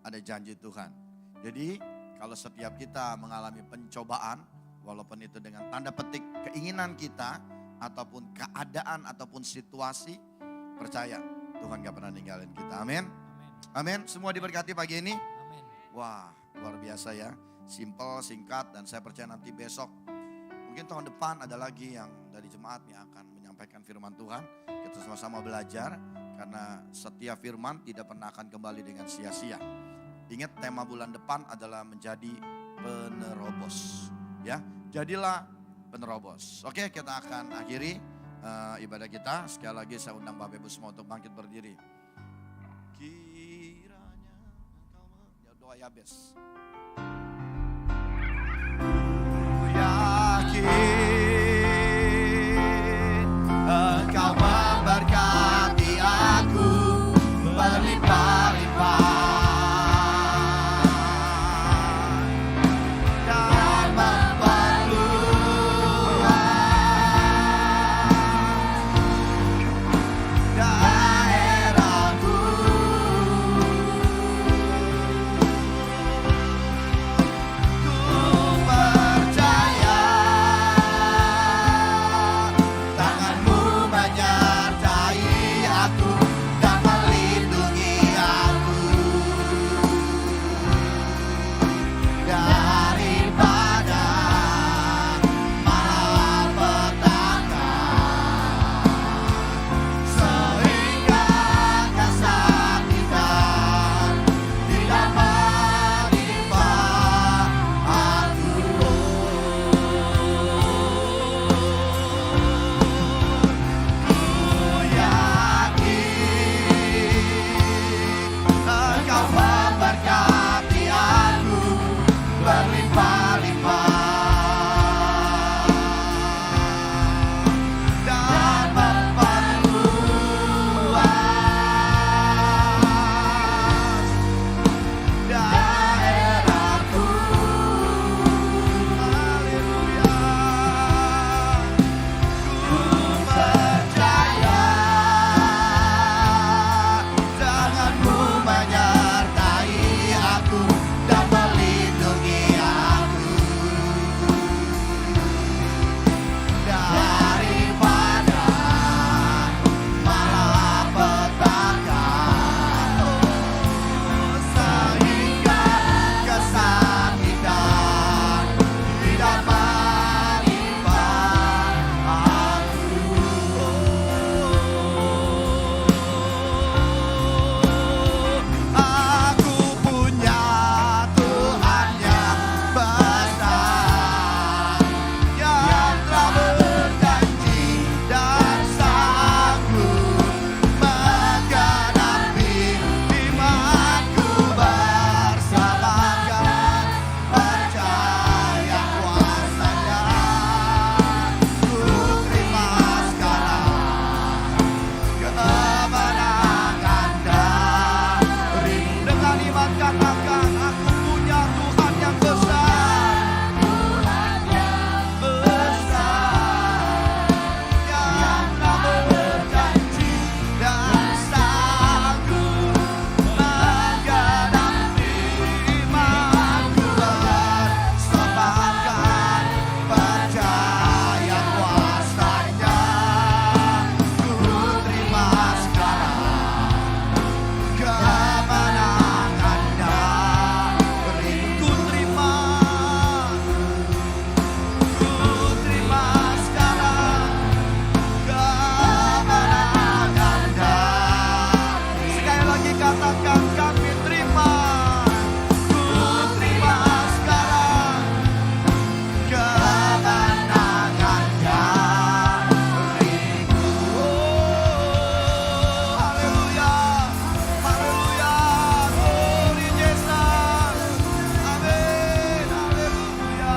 Ada janji Tuhan. Jadi kalau setiap kita mengalami pencobaan, walaupun itu dengan tanda petik keinginan kita, ataupun keadaan, ataupun situasi, percaya Tuhan gak pernah ninggalin kita. Amin. Amin. Semua diberkati pagi ini. Amin. Wah luar biasa ya. Simple, singkat, dan saya percaya nanti besok. Mungkin tahun depan ada lagi yang dari jemaat yang akan menyampaikan firman Tuhan. Kita sama-sama belajar karena setiap firman tidak pernah akan kembali dengan sia-sia. Ingat tema bulan depan adalah menjadi penerobos. Ya, jadilah penerobos. Oke, kita akan akhiri ibadah kita. Sekali lagi saya undang Bapak Ibu semua untuk bangkit berdiri. Kiranya engkau doa Yabes. Engkau memberkati aku berlimpah-limpah dan memperluas daerahku. katakan kami terima. Ku terima sekarang kemenangannya beriku. Oh, haleluya, haleluya, glory Yesus. Amin, haleluya.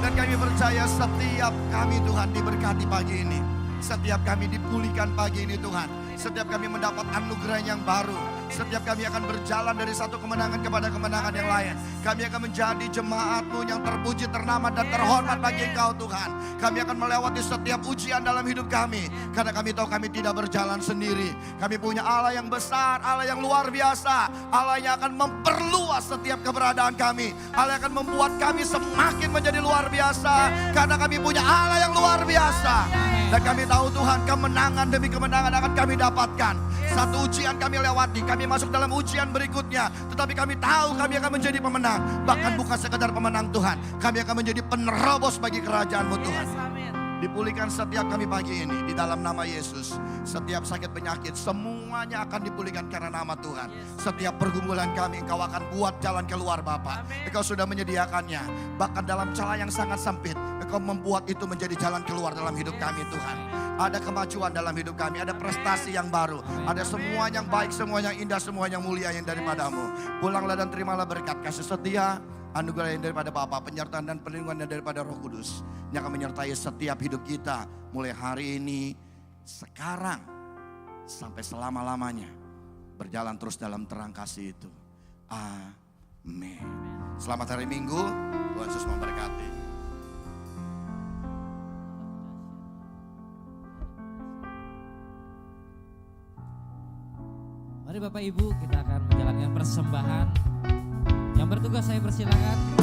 Dan kami percaya setiap kami Tuhan diberkati pagi ini. Setiap kami dipulihkan pagi ini Tuhan. Setiap kami mendapat anugerah yang baru. Setiap kami akan berjalan dari satu kemenangan kepada kemenangan yang lain. Kami akan menjadi jemaat-Mu yang terpuji, ternama dan terhormat bagi Engkau Tuhan. Kami akan melewati setiap ujian dalam hidup kami. Karena kami tahu kami tidak berjalan sendiri. Kami punya Allah yang besar, Allah yang luar biasa. Allah yang akan memperluas setiap keberadaan kami. Allah yang akan membuat kami semakin menjadi luar biasa. Karena kami punya Allah yang luar biasa. Dan kami tahu Tuhan, kemenangan demi kemenangan akan kami dapatkan. Satu ujian kami lewati, kami masuk dalam ujian berikutnya. Tetapi kami tahu kami akan menjadi pemenang. Bahkan bukan sekedar pemenang Tuhan, kami akan menjadi penerobos bagi kerajaan-Mu Tuhan. Yes, amin. Dipulihkan setiap kami pagi ini di dalam nama Yesus. Setiap sakit penyakit semuanya akan dipulihkan karena nama Tuhan. Setiap pergumulan kami Engkau akan buat jalan keluar Bapa. Engkau sudah menyediakannya. Bahkan dalam celah yang sangat sempit Engkau membuat itu menjadi jalan keluar dalam hidup kami Tuhan. Ada kemajuan dalam hidup kami, ada prestasi yang baru, ada semua yang baik, semua yang indah, semua yang mulia yang daripada-Mu. Pulanglah dan terimalah berkat kasih setia, anugerah yang daripada Bapa, penyertaan dan perlindungan yang daripada Roh Kudus yang akan menyertai setiap hidup kita mulai hari ini, sekarang sampai selama-lamanya, berjalan terus dalam terang kasih itu. Amin. Selamat hari Minggu, Tuhan Yesus memberkati. Mari Bapak Ibu, kita akan menjalankan persembahan. Yang bertugas saya persilakan.